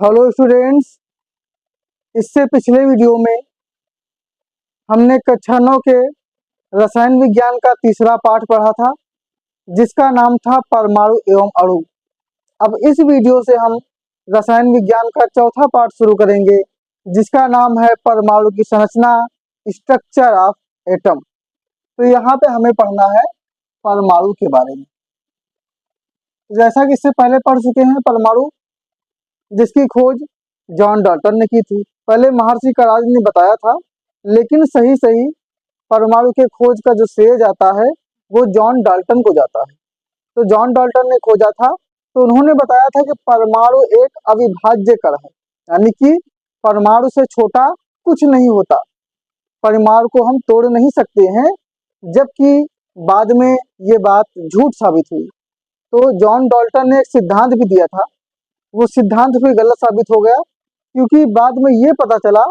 Hello students. इससे पिछले video में हमने कक्षा 9 के रसायन विज्ञान का तीसरा पाठ पढ़ा था, जिसका नाम था परमाणु एवं अणु। अब इस वीडियो से हम रसायन विज्ञान का चौथा पाठ शुरू करेंगे, जिसका नाम है परमाणु की संरचना, स्ट्रक्चर ऑफ एटम। तो यहाँ पे हमें पढ़ना है परमाणु के बारे में। जैसा कि इससे पहले पढ़ चुके हैं, परमाणु जिसकी खोज जॉन डाल्टन ने की थी। पहले महर्षि कराज ने बताया था, लेकिन सही सही परमाणु के खोज का जो श्रेय जाता है वो जॉन डाल्टन को जाता है। तो जॉन डाल्टन ने खोजा था, तो उन्होंने बताया था कि परमाणु एक अविभाज्य कण है, यानी कि परमाणु से छोटा कुछ नहीं होता, परमाणु को हम तोड़ नहीं सकते हैं। जबकि बाद में ये बात झूठ साबित हुई। तो जॉन डाल्टन ने एक सिद्धांत भी दिया था, वो सिद्धांत भी गलत साबित हो गया, क्योंकि बाद में ये पता चला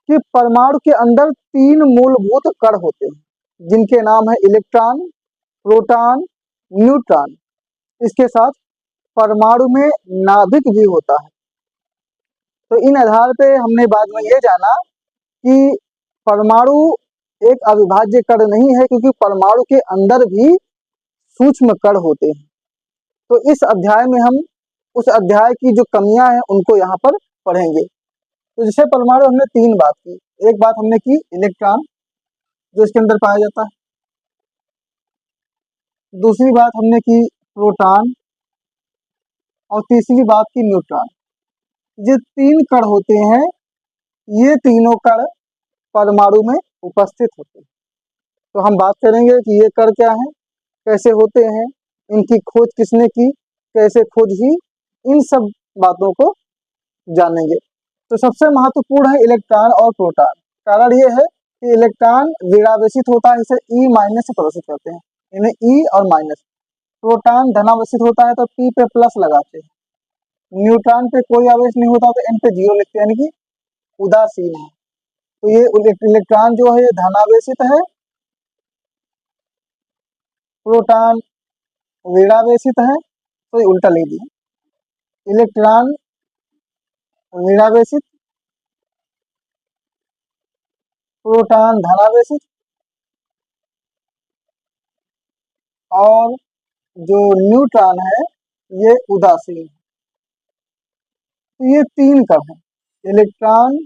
कि परमाणु के अंदर 3 मूलभूत कण होते हैं, जिनके नाम है इलेक्ट्रॉन, प्रोटॉन, न्यूट्रॉन। इसके साथ परमाणु में नाभिक भी होता है। तो इन आधार पे हमने बाद में ये जाना कि परमाणु एक अविभाज्य कण नहीं है, क्योंकि परमाणु के अंदर भी सूक्ष्म कण होते हैं। तो इस अध्याय में हम उस अध्याय की जो कमियां हैं उनको यहाँ पर पढ़ेंगे। तो जैसे परमाणु हमने 3 बात की। एक बात हमने की इलेक्ट्रॉन, जो इसके अंदर पाया जाता है। दूसरी बात हमने की प्रोटॉन, और तीसरी बात की न्यूट्रॉन। ये 3 कण होते हैं, ये तीनों कण परमाणु में उपस्थित होते हैं। तो हम बात करेंगे कि ये कण क्या है, कैसे होते हैं, इनकी खोज किसने की, कैसे खोज हुई, इन सब बातों को जानेंगे। तो सबसे महत्वपूर्ण है इलेक्ट्रॉन और प्रोटॉन। कारण ये है कि इलेक्ट्रॉन ऋणावेशित होता है, इसे ई माइनस से प्रदर्शित करते हैं, इन्हें ई और माइनस। प्रोटॉन धनावेशित होता है तो पी पे प्लस लगाते हैं। न्यूट्रॉन पे कोई आवेश नहीं होता तो एन पे 0 लिखते हैं, यानी कि उदासीन है। तो ये इलेक्ट्रॉन जो है ये धनावेशित है, प्रोटॉन ऋणावेशित है। तो ये उल्टा लिख दिया, इलेक्ट्रॉन ऋणावेशित, प्रोटॉन धनावेशित, और जो न्यूट्रॉन है ये उदासीन है। तो ये 3 कण हैं, इलेक्ट्रॉन,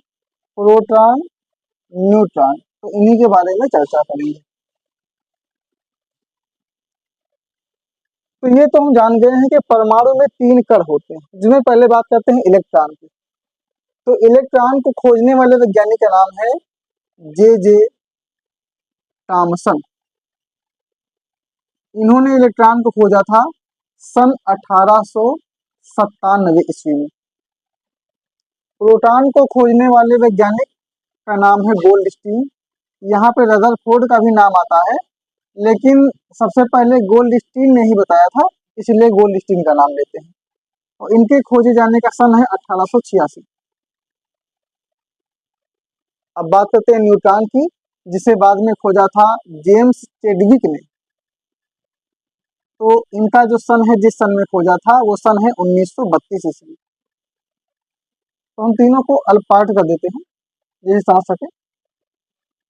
प्रोटॉन, न्यूट्रॉन। तो इन्हीं के बारे में चर्चा करेंगे। तो ये तो हम जान गए हैं कि परमाणु में 3 कण होते हैं, जिनमें पहले बात करते हैं इलेक्ट्रॉन की। तो इलेक्ट्रॉन को खोजने वाले वैज्ञानिक का नाम है जे थॉमसन। इन्होंने इलेक्ट्रॉन को खोजा था सन 1897 ईस्वी में। प्रोटॉन को खोजने वाले वैज्ञानिक का नाम है गोल्डस्टीन। यहाँ पे रदरफोर्ड का भी नाम आता है, लेकिन सबसे पहले गोल्डस्टीन ने ही बताया था, इसलिए गोल्डस्टीन का नाम लेते हैं। और इनके खोजे जाने का सन है 1886। अब बात करते हैं न्यूट्रॉन की, जिसे बाद में खोजा था जेम्स चेडविक ने। तो इनका जो सन है, जिस सन में खोजा था, वो सन है 1932 ईस्वी। तो हम तीनों को अल्प पार्ट कर देते हैं, जैसे समझ सके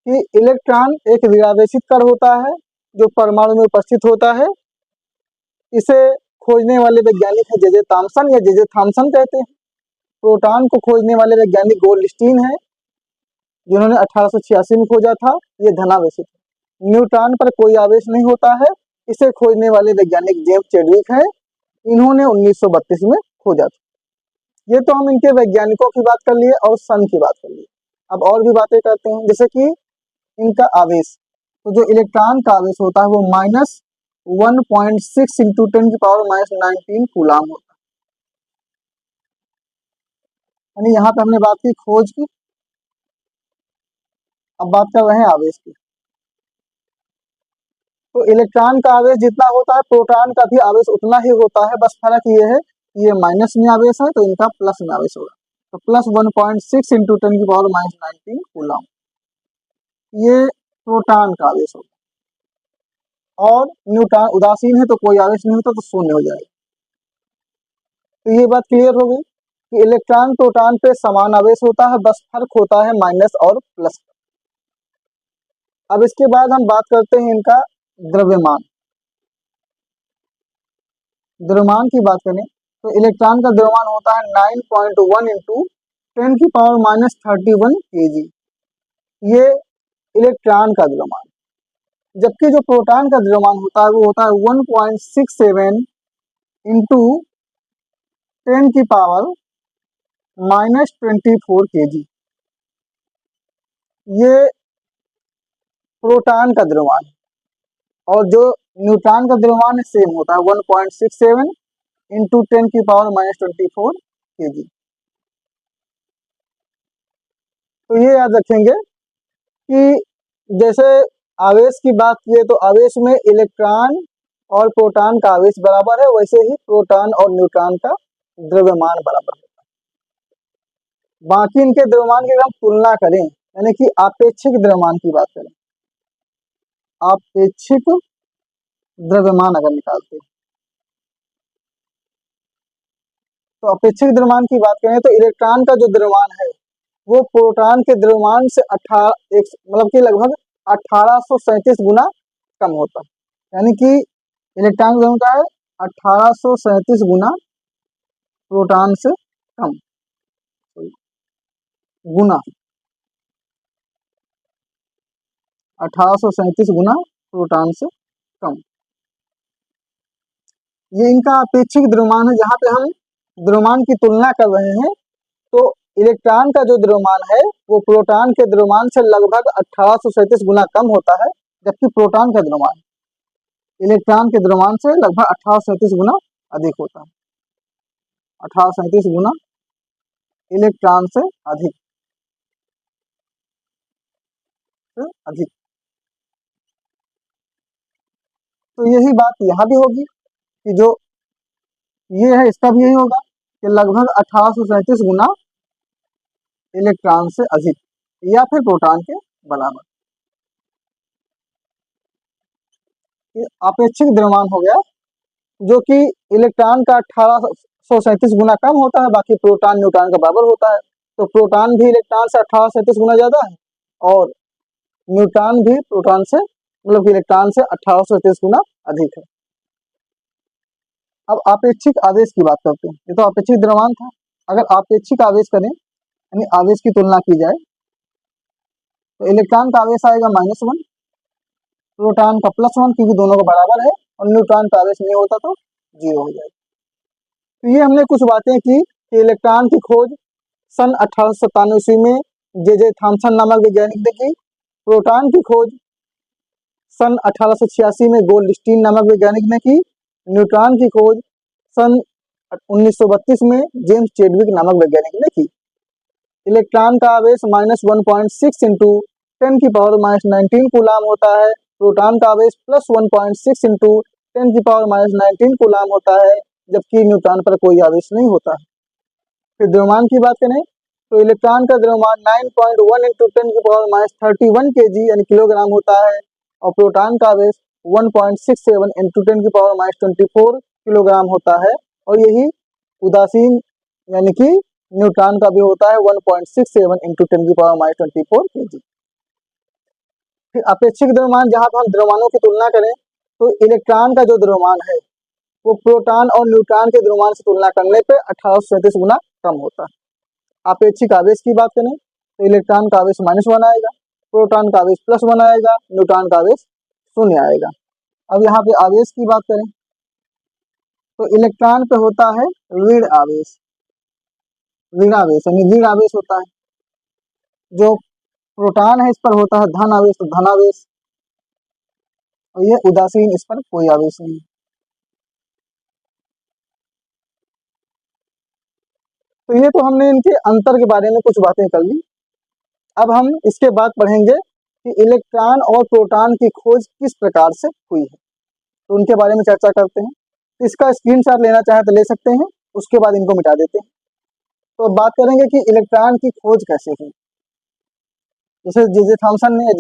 कि इलेक्ट्रॉन एक ऋणावेशित कण होता है जो परमाणु में उपस्थित होता है। इसे खोजने वाले वैज्ञानिक है जे थॉमसन, या जे थॉमसन कहते हैं। प्रोटॉन को खोजने वाले वैज्ञानिक गोल्डस्टीन है, जिन्होंने 1886 में खोजा था, ये धनावेशित है। न्यूट्रॉन पर कोई आवेश नहीं होता है, इसे खोजने वाले वैज्ञानिक जेम्स चेडविक है, इन्होंने 1932 में खोजा था। ये तो हम इनके वैज्ञानिकों की बात कर लिए और सन की बात कर लिए। अब और भी बातें करते हैं, जैसे कि इनका आवेश। तो जो इलेक्ट्रॉन का आवेश होता है वो -1.6 इंटू 10⁻⁻19 कूलाम होता है। यानी यहाँ पे हमने बात की खोज की, अब बात कर रहे हैं आवेश की। तो इलेक्ट्रॉन का आवेश जितना होता है, प्रोटॉन का भी आवेश उतना ही होता है, बस फर्क ये है ये माइनस में आवेश है तो इनका प्लस में आवेश होगा। तो प्लस 1.6 इंटू 10⁻⁻19 कूलाम, ये प्रोटॉन का आवेश होगा। और न्यूट्रॉन उदासीन है तो कोई आवेश नहीं होता, तो शून्य हो जाएगा। तो ये बात क्लियर हो गई। कि इलेक्ट्रॉन प्रोटॉन पे समान आवेश होता है, बस फर्क होता है माइनस और प्लस का। अब इसके बाद हम बात करते हैं इनका द्रव्यमान। द्रव्यमान की बात करें तो इलेक्ट्रॉन का द्रव्यमान होता है 9.1 इंटू 10⁻31 kg, ये इलेक्ट्रॉन का द्रव्यमान। जबकि जो प्रोटॉन का द्रव्यमान होता है वो होता है 1.67 इंटू 10⁻24 kg, ये प्रोटॉन का द्रव्यमान है। और जो न्यूट्रॉन का द्रव्यमान है सेम होता है 1.67 इंटू 10⁻24 kg। तो ये याद रखेंगे कि जैसे आवेश की बात की तो आवेश में इलेक्ट्रॉन और प्रोटॉन का आवेश बराबर है, वैसे ही प्रोटॉन और न्यूट्रॉन का द्रव्यमान बराबर है। बाकी इनके द्रव्यमान की अगर हम तुलना करें, यानी कि आपेक्षिक द्रव्यमान की बात करें, आपेक्षिक द्रव्यमान अगर निकालते हैं तो अपेक्षिक द्रव्यमान की बात करें तो इलेक्ट्रॉन का जो द्रव्यमान है वो प्रोटॉन के द्रव्यमान से 18 मतलब कि लगभग 1837 गुना कम होता है। यानी कि इलेक्ट्रॉन का द्रव्यमान है 1837 गुना प्रोटॉन से कम गुना 1837 गुना प्रोटॉन से कम। ये इनका अपेक्षिक द्रव्यमान है। जहाँ पे हम द्रव्यमान की तुलना कर रहे हैं तो इलेक्ट्रॉन का जो द्रव्यमान है वो प्रोटॉन के द्रव्यमान से लगभग 1837 गुना कम होता है, जबकि प्रोटॉन का द्रव्यमान इलेक्ट्रॉन के द्रव्यमान से लगभग 1837 गुना अधिक होता है। 1837 गुना इलेक्ट्रॉन से अधिक अधिक। तो यही बात यहाँ भी होगी कि जो ये है इसका भी यही होगा कि लगभग 1837 गुना इलेक्ट्रॉन से अधिक या फिर प्रोटॉन के बराबर। ये अपेक्षिक द्रव्यमान हो गया जो कि इलेक्ट्रॉन का 1837 गुना कम होता है, बाकी प्रोटॉन न्यूट्रॉन का बराबर होता है। तो प्रोटॉन भी इलेक्ट्रॉन से 1837 गुना ज्यादा है और न्यूट्रॉन भी प्रोटॉन से मतलब कि इलेक्ट्रॉन से 1837 गुना अधिक है। अब आपेक्षिक आवेश की बात करते हैं। ये तो आपेक्षिक द्रव्यमान था। अगर आपेक्षिक आवेश करें यानी आवेश की तुलना की जाए तो इलेक्ट्रॉन का आवेश आएगा -1, प्रोटॉन का +1 क्योंकि दोनों का बराबर है, और न्यूट्रॉन का आवेश नहीं होता तो 0 हो जाएगा। तो ये हमने कुछ बातें की कि इलेक्ट्रॉन की खोज सन 1897 ईस्वी में जे थॉमसन नामक वैज्ञानिक ने की। प्रोटॉन की खोज सन 1886 में गोल्डस्टीन नामक वैज्ञानिक ने की। न्यूट्रॉन की खोज सन 1932 में जेम्स चेडविक नामक वैज्ञानिक ने की। इलेक्ट्रॉन का आवेश -1.6 इंटू 10⁻19 कूलाम होता है। प्रोटॉन का आवेश +1.6 इंटू 10⁻19 कूलाम होता है, जबकि न्यूट्रॉन पर कोई आवेश नहीं होता है। फिर द्रव्यमान की बात करें तो इलेक्ट्रॉन का द्रव्यमान 9.1 इंटू 10⁻31 kg यानी किलोग्राम होता है, और प्रोटॉन का आवेश 1.67 इंटू 10⁻24 किलोग्राम होता है, और यही उदासीन यानी कि न्यूट्रॉन का भी होता है 1.67 इंटू 10⁻24 kg। फिर अपेक्षिक द्रव्यमान, जहां पर हम द्रव्यमानों की तुलना करें तो इलेक्ट्रॉन का जो द्रव्यमान है वो प्रोटॉन और न्यूट्रॉन के द्रव्यमान से तुलना करने पे 1837 गुना कम होता है। आपेक्षिक आवेश की बात करें तो इलेक्ट्रॉन का आवेश -1 आएगा, प्रोटॉन का आवेश +1 आएगा, न्यूट्रॉन का आवेश 0 आएगा। अब यहाँ पे आवेश की बात करें तो इलेक्ट्रॉन पे होता है ऋण आवेश, ऋण आवेश यानी ऋण आवेश होता है। जो प्रोटॉन है इस पर होता है धन आवेश, तो धन आवेश, और ये उदासीन, इस पर कोई आवेश नहीं। तो ये तो हमने इनके अंतर के बारे में कुछ बातें कर ली। अब हम इसके बाद पढ़ेंगे कि इलेक्ट्रॉन और प्रोटॉन की खोज किस प्रकार से हुई है, तो उनके बारे में चर्चा करते हैं। इसका स्क्रीनशॉट लेना चाहे तो ले सकते हैं, उसके बाद इनको मिटा देते हैं। तो अब बात करेंगे कि इलेक्ट्रॉन की खोज कैसे हुई। जैसे जे थॉमसन ने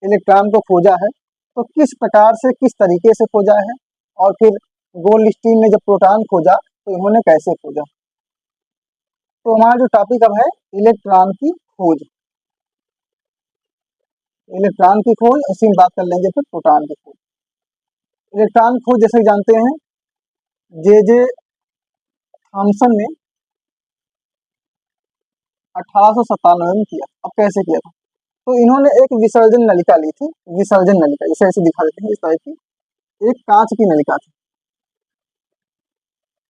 इलेक्ट्रॉन को खोजा है, तो किस प्रकार से, किस तरीके से खोजा है, और फिर गोल्डस्टीन ने जब प्रोटॉन खोजा तो इन्होंने कैसे खोजा। तो हमारा जो टॉपिक अब है इलेक्ट्रॉन की खोज। इलेक्ट्रॉन की खोज, इसी में बात कर लेंगे फिर प्रोटॉन की खोज। इलेक्ट्रॉन खोज जैसे जानते हैं जे जे थॉमसन ने 1897 में किया। अब कैसे किया था? तो इन्होंने एक विसर्जन नलिका ली थी, विसर्जन नलिका जैसे ऐसे दिखा देते हैं इस तरह की एक कांच की नलिका थी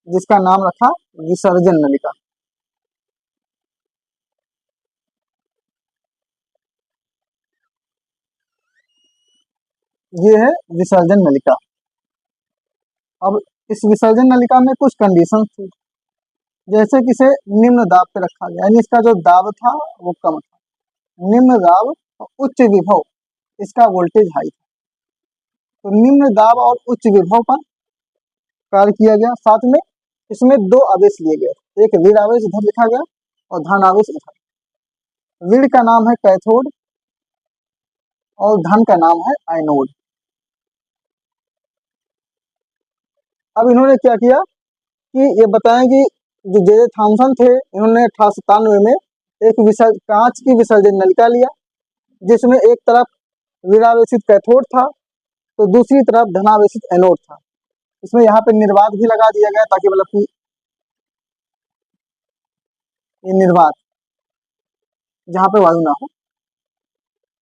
जिसका नाम रखा विसर्जन नलिका। ये है विसर्जन नलिका। अब इस विसर्जन नलिका में कुछ कंडीशन थी, जैसे कि इसे निम्न दाब पे रखा गया, यानी इसका जो दाब था वो कम था। निम्न दाब और उच्च विभव, इसका वोल्टेज हाई था। तो निम्न दाब और उच्च विभव पर कार्य किया गया। साथ में इसमें दो आवेश लिए गए, एक ऋण आवेश इधर लिखा गया और धन आवेश इधर। ऋण का नाम है कैथोड और धन का नाम है एनोड। अब इन्होंने क्या किया कि ये बताएं कि जो जे जे थॉमसन थे, इन्होंने 1897 में एक कांच की विसर्जन नलिका लिया जिसमें एक तरफ ऋणावेशित कैथोड था तो दूसरी तरफ धनावेशित एनोड था। इसमें यहाँ पे निर्वात भी लगा दिया गया ताकि मतलब कि ये निर्वात जहाँ पे वायु ना हो।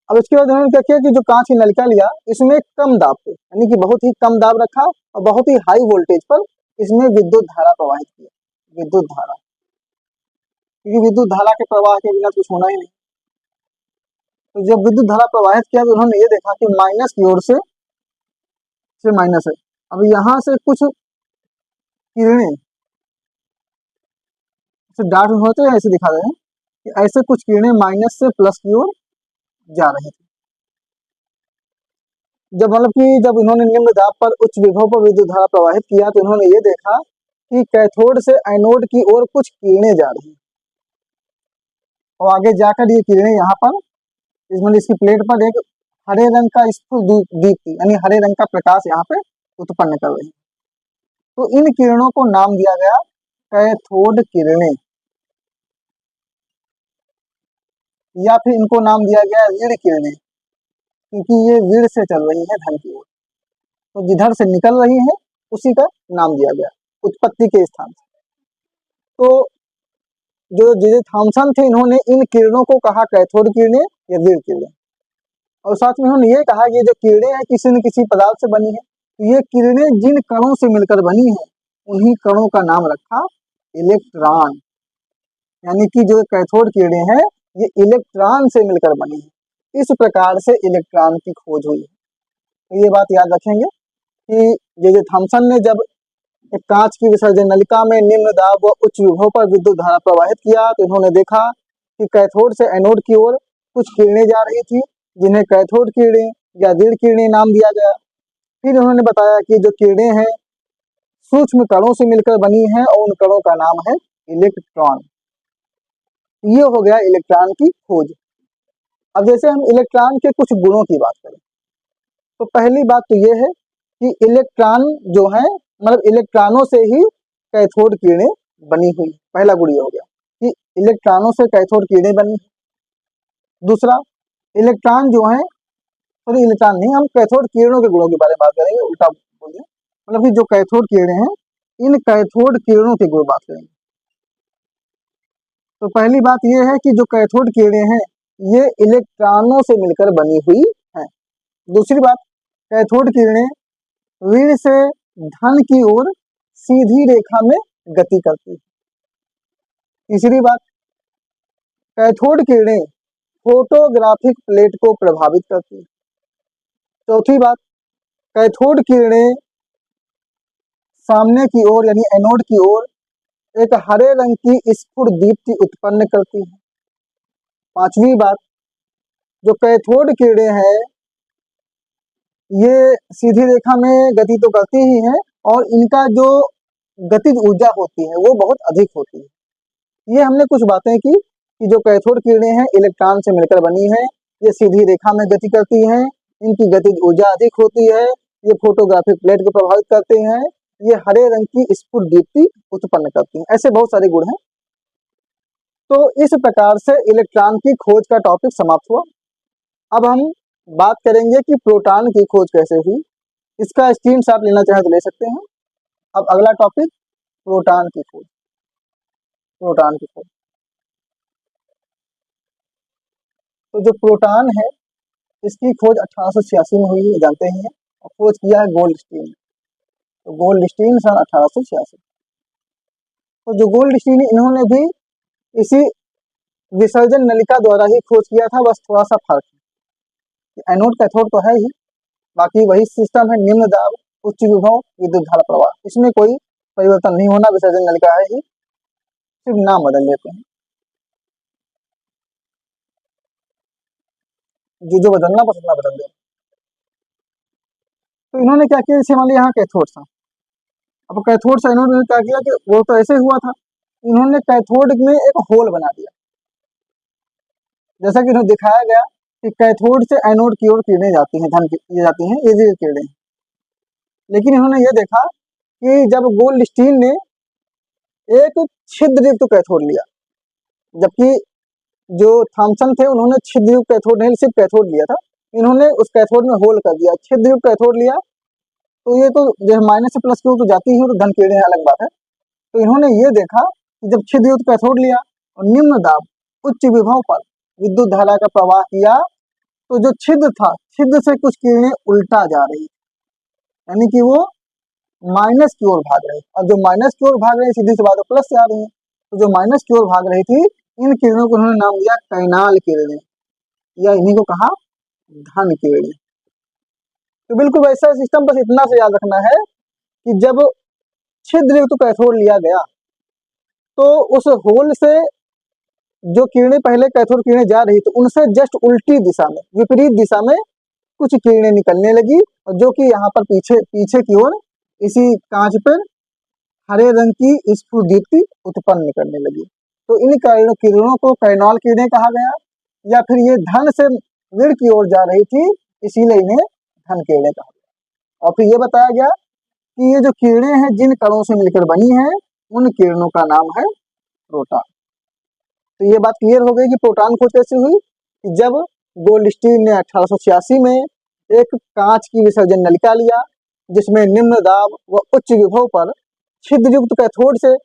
अब इसके बाद उन्होंने क्या किया कि जो कांच की नलिका लिया इसमें कम दाब पे, यानी कि बहुत ही कम दाब रखा और बहुत ही हाई वोल्टेज पर इसमें विद्युत धारा प्रवाहित किया। विद्युत धारा, क्योंकि विद्युत धारा के प्रवाह के बिना कुछ होना ही नहीं। तो जब विद्युत धारा प्रवाहित किया तो उन्होंने ये देखा कि माइनस की ओर से माइनस है। अब यहाँ से कुछ किरणें डार्क होते हैं, ऐसे दिखा रहे हैं कि ऐसे कुछ किरणें माइनस से प्लस की ओर जा रही थी। जब मतलब कि जब इन्होंने निम्न दाब पर उच्च विभव पर विद्युत धारा प्रवाहित किया तो इन्होंने ये देखा कि कैथोड से एनोड की ओर कुछ किरणें जा रही हैं और आगे जाकर ये किरणें यहाँ पर इसमें इसकी प्लेट पर एक हरे रंग का स्फुर दीप्ति यानी हरे रंग का प्रकाश यहाँ पे उत्पन्न कर रही है। तो इन किरणों को नाम दिया गया कैथोड किरणें, या फिर इनको नाम दिया गया ऋण किरणें, क्योंकि ये ऋण से चल रही है धन की ओर, तो जिधर से निकल रही है उसी का नाम दिया गया उत्पत्ति के स्थान से। तो जो जे जे थॉमसन थे इन्होंने इन किरणों को कहा कैथोड किरणें या ऋण किरणें, और साथ में उन्होंने ये कहा कि ये जो किरणें हैं किसी न किसी पदार्थ से बनी है। ये किरणें जिन कणों से मिलकर बनी है उन्हीं कणों का नाम रखा इलेक्ट्रॉन, यानी कि जो कैथोड किरणें हैं ये इलेक्ट्रॉन से मिलकर बनी है। इस प्रकार से इलेक्ट्रॉन की खोज हुई है। तो ये बात याद रखेंगे कि जे जे थॉमसन ने जब एक कांच की विसर्जन नलिका में निम्न दाब व उच्च विभव पर विद्युत धारा प्रवाहित किया तो इन्होंने देखा कि कैथोड से एनोड की ओर कुछ किरणें जा रही थी जिन्हें कैथोड किरणें या ऋण किरणें नाम दिया गया। फिर उन्होंने बताया कि जो किरणें हैं सूक्ष्म कणों से मिलकर बनी हैं और उन कणों का नाम है इलेक्ट्रॉन। ये हो गया इलेक्ट्रॉन की खोज। अब जैसे हम इलेक्ट्रॉन के कुछ गुणों की बात करें तो पहली बात तो ये है कि इलेक्ट्रॉन जो है मतलब इलेक्ट्रॉनों से ही कैथोड किरणें बनी हुई। पहला गुण ये हो गया कि इलेक्ट्रॉनों से कैथोड किरणें बनी। दूसरा, इलेक्ट्रॉन जो है सॉरी इलेक्ट्रॉन नहीं, हम कैथोड किरणों के गुणों के बारे में बात करेंगे, उल्टा बोलिए, मतलब कि जो कैथोड किरणें हैं इन कैथोड किरणों के गुण बात करेंगे। तो पहली बात यह है कि जो कैथोड किरणें हैं ये इलेक्ट्रॉनों से मिलकर बनी हुई हैं। दूसरी बात, कैथोड किरणें ऋण से धन की ओर सीधी रेखा में गति करती है। तीसरी बात, कैथोड किरणें फोटोग्राफिक प्लेट को प्रभावित करती है। चौथी बात, कैथोड किरणें सामने की ओर यानी एनोड की ओर एक हरे रंग की स्फुर दीप्ति उत्पन्न करती है। पांचवी बात, जो कैथोड किरणें हैं ये सीधी रेखा में गति तो करती ही हैं और इनका जो गतिज ऊर्जा होती है वो बहुत अधिक होती है। ये हमने कुछ बातें की कि जो कैथोड किरणें हैं इलेक्ट्रॉन से मिलकर बनी हैं, ये सीधी रेखा में गति करती हैं, इनकी गतिज ऊर्जा अधिक होती है, ये फोटोग्राफिक प्लेट को प्रभावित करते हैं, ये हरे रंग की स्फुर दीप्ति उत्पन्न करती हैं। ऐसे बहुत सारे गुण हैं। तो इस प्रकार से इलेक्ट्रॉन की खोज का टॉपिक समाप्त हुआ। अब हम बात करेंगे कि प्रोटॉन की खोज कैसे हुई। इसका स्क्रीनशॉट लेना चाहे तो ले सकते हैं। अब अगला टॉपिक प्रोटॉन की खोज। प्रोटॉन की खोज, तो जो प्रोटॉन है इसकी खोज 1886 में हुई है, जानते ही हैं। और खोज किया है गोल्डस्टीन। तो गोल्डस्टीन सन 1886। तो जो गोल्डस्टीन इन्होंने भी इसी विसर्जन नलिका द्वारा ही खोज किया था, बस थोड़ा सा फर्क है। एनोड कैथोड तो है ही, बाकी वही सिस्टम है, निम्न दाब उच्च विभव विद्युत धारा प्रवाह, इसमें कोई परिवर्तन नहीं होना, विसर्जन नलिका है ही, सिर्फ नाम बदल देते हैं। जो बदलना बस उतना बदल देते। तो इन्होंने क्या किया, जैसे मान लिया यहाँ कैथोड था। अब कैथोड से एनोड में क्या किया कि वो तो ऐसे हुआ था, इन्होंने कैथोड में एक होल बना दिया। जैसा कि इन्हें दिखाया गया कि कैथोड से एनोड की ओर किरणें जाती हैं, धन ये जाती हैं, ये किरणें। लेकिन इन्होंने ये देखा कि जब गोल्डस्टीन ने एक छिद्रयुक्त कैथोड लिया, जबकि जो थॉमसन थे उन्होंने छिद्रयुक्त कैथोड नहीं, सिर्फ कैथोड लिया था, इन्होंने उस कैथोड में होल कर दिया, छिद्रयुक्त कैथोड लिया। तो ये तो जो माइनस से प्लस की ओर तो जाती है, तो धन किरणें अलग बात है। तो इन्होंने ये देखा कि जब छिद्रयुक्त कैथोड लिया और निम्न दाब उच्च विभव पर विद्युत धारा का प्रवाह किया, तो जो छिद्र था, छिद्र से कुछ किरणें उल्टा जा रही, यानी कि वो माइनस की ओर भाग रही, और जो माइनस की ओर भाग रही सीधी सी बात है प्लस से आ रही है। तो जो माइनस की ओर भाग रही थी, इन किरणों को उन्होंने नाम दिया कैनाल किरणें, या इन्हीं को कहा धन किरणें। तो बिल्कुल वैसा सिस्टम, बस इतना से याद रखना है कि जब छिद्रयुक्त कैथोड लिया गया तो उस होल से जो किरणें पहले कैथोड किरणें जा रही, तो उनसे जस्ट उल्टी दिशा में, विपरीत दिशा में कुछ किरणें निकलने लगी, और जो कि यहाँ पर पीछे पीछे की ओर इसी कांच पर हरे रंग की स्फुरदीप्ति उत्पन्न करने लगी। तो इन किरणों को कैनाल किरणें कहा गया, या फिर ये धन से ऋण की ओर जा रही थी, इसीलिए इन्हें धन किरणें कहा गया। और फिर ये बताया गया कि ये जो किरणें हैं जिन कणों से मिलकर बनी हैं, उन किरणों का नाम है प्रोटॉन। तो ये बात क्लियर हो गई कि प्रोटॉन खोज कैसे हुई, कि जब गोल्डस्टीन ने 1886 में एक कांच की विसर्जन नलिका लिया, जिसमें निम्न दाब व उच्च विभव पर छिद्रयुक्त कैथोड से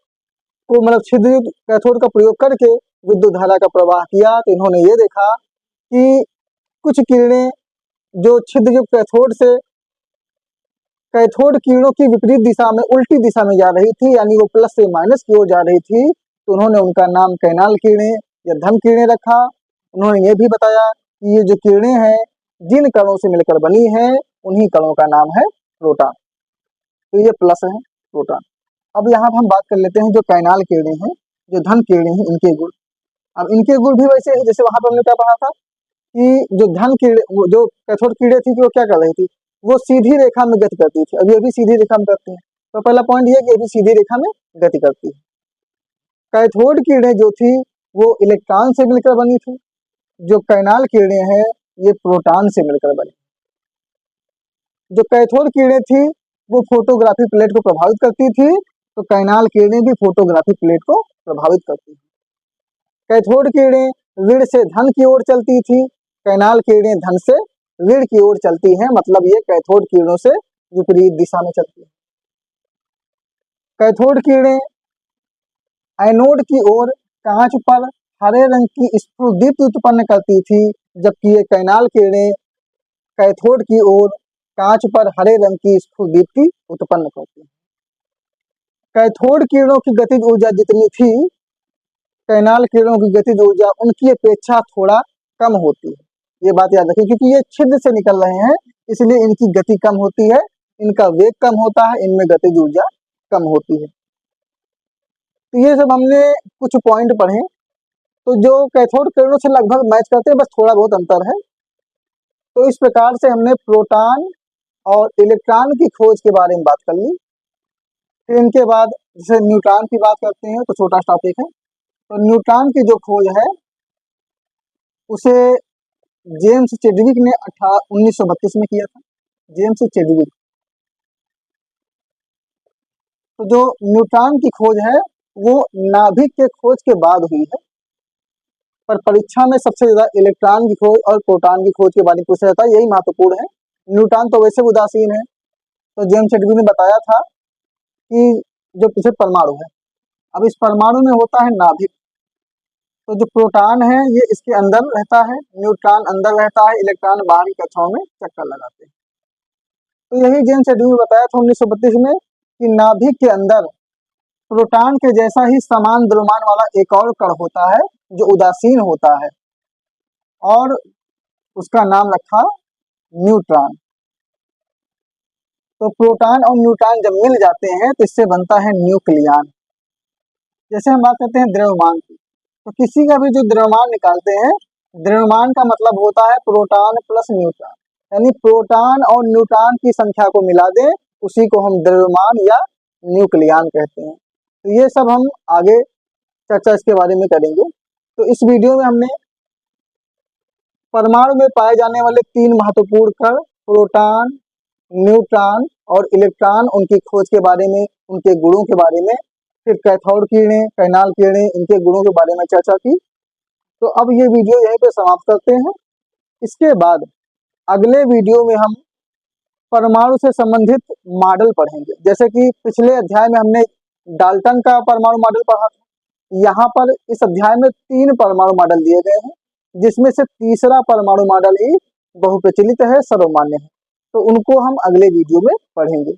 को मतलब छिद्रयुक्त कैथोड का प्रयोग करके विद्युत धारा का प्रवाह किया, तो इन्होंने ये देखा कि कुछ किरणें जो छिद्रयुक्त कैथोड से कैथोड किरणों की विपरीत दिशा में, उल्टी दिशा में जा रही थी, यानी वो प्लस से माइनस की ओर जा रही थी, तो उन्होंने उनका नाम कैनाल किरणें या धन किरणें रखा। उन्होंने ये भी बताया कि ये जो किरणें हैं जिन कणों से मिलकर बनी है, उन्हीं कणों का नाम है प्रोटॉन। तो ये प्लस है प्रोटॉन। अब यहाँ हम बात कर लेते हैं जो कैनाल किरणें हैं, जो धन किरणें हैं, इनके गुण। अब इनके गुण भी वैसे है जैसे वहां पर हमने क्या पढ़ा था कि जो धन किरणें, जो कैथोड किरणें थी, वो क्या कर रही थी, वो सीधी रेखा में गति करती थी। अब ये भी सीधी रेखा में करती है, तो पहला पॉइंट ये कि ये भी सीधी रेखा में गति करती है। कैथोड किरणें जो थी वो इलेक्ट्रॉन से मिलकर बनी थी, जो कैनाल किरणें हैं ये प्रोटॉन से मिलकर बनी। जो कैथोड किरणें थी वो फोटोग्राफी प्लेट को प्रभावित करती थी, तो कैनाल किरणें भी फोटोग्राफी प्लेट को प्रभावित करती थी। कैथोड किरणें ऋण से धन की ओर चलती थी, कैनाल किरणें धन से ऋण की ओर चलती हैं, मतलब ये कैथोड किरणों से विपरीत दिशा में चलती है। कैथोड किरणें एनोड की ओर कांच पर हरे रंग की स्फुरदीप्ति उत्पन्न करती थी, जबकि ये कैनाल किरणें कैथोड की ओर कांच पर हरे रंग की स्फुरदीप्ति उत्पन्न करती है। कैथोड किरणों की गतिज ऊर्जा जितनी थी, कैनाल किरणों की गतिज ऊर्जा उनकी अपेक्षा थोड़ा कम होती है। ये बात याद रखें, क्योंकि ये छिद्र से निकल रहे हैं, इसलिए इनकी गति कम होती है, इनका वेग कम होता है, इनमें गतिज ऊर्जा कम होती है। तो ये सब हमने कुछ पॉइंट पढ़े, तो जो कैथोड किरणों से लगभग मैच करते हैं, बस थोड़ा बहुत अंतर है। तो इस प्रकार से हमने प्रोटॉन और इलेक्ट्रॉन की खोज के बारे में बात कर ली। फिर इनके बाद जैसे न्यूट्रॉन की बात करते हैं, तो छोटा टॉपिक है। तो न्यूट्रॉन की जो खोज है उसे जेम्स चेडविक ने 1932 में किया था, जेम्स चेडविक। तो जो न्यूट्रॉन की खोज है वो नाभिक के खोज के बाद हुई है, पर परीक्षा में सबसे ज्यादा इलेक्ट्रॉन की खोज और प्रोटॉन की खोज के बारे में पूछा जाता है, यही महत्वपूर्ण है। न्यूट्रॉन तो वैसे भी उदासीन है। तो जेम्स एडवी ने बताया था कि जो पीछे परमाणु है, अब इस परमाणु में होता है नाभिक। तो जो प्रोटॉन है ये इसके अंदर रहता है, न्यूट्रॉन अंदर रहता है, इलेक्ट्रॉन बाहरी कक्षाओं में चक्कर लगाते हैं। तो यही जेम्स एडवी ने बताया था 1932 में कि नाभिक के अंदर प्रोटॉन के जैसा ही समान द्रव्यमान वाला एक और कण होता है जो उदासीन होता है, और उसका नाम रखा न्यूट्रॉन। तो प्रोटॉन और न्यूट्रॉन जब मिल जाते हैं तो इससे बनता है न्यूक्लियन। जैसे हम बात करते हैं द्रव्यमान की, तो किसी का भी जो द्रव्यमान निकालते हैं, द्रव्यमान का मतलब होता है प्रोटॉन प्लस न्यूट्रॉन, यानी प्रोटॉन और न्यूट्रॉन की संख्या को मिला दें, उसी को हम द्रव्यमान या न्यूक्लियन कहते हैं। तो ये सब हम आगे चर्चा इसके बारे में करेंगे। तो इस वीडियो में हमने परमाणु में पाए जाने वाले 3 महत्वपूर्ण कण प्रोटॉन, न्यूट्रॉन और इलेक्ट्रॉन, उनकी खोज के बारे में, उनके गुणों के बारे में, फिर कैथोड किरणें, कैनाल किरणें, इनके गुणों के बारे में चर्चा की। तो अब ये वीडियो यहीं पे समाप्त करते हैं। इसके बाद अगले वीडियो में हम परमाणु से संबंधित मॉडल पढ़ेंगे। जैसे कि पिछले अध्याय में हमने डाल्टन का परमाणु मॉडल पढ़ा था, यहाँ पर इस अध्याय में 3 परमाणु मॉडल दिए गए हैं, जिसमें से तीसरा परमाणु मॉडल ही बहुप्रचलित है, सर्वमान्य है। तो उनको हम अगले वीडियो में पढ़ेंगे।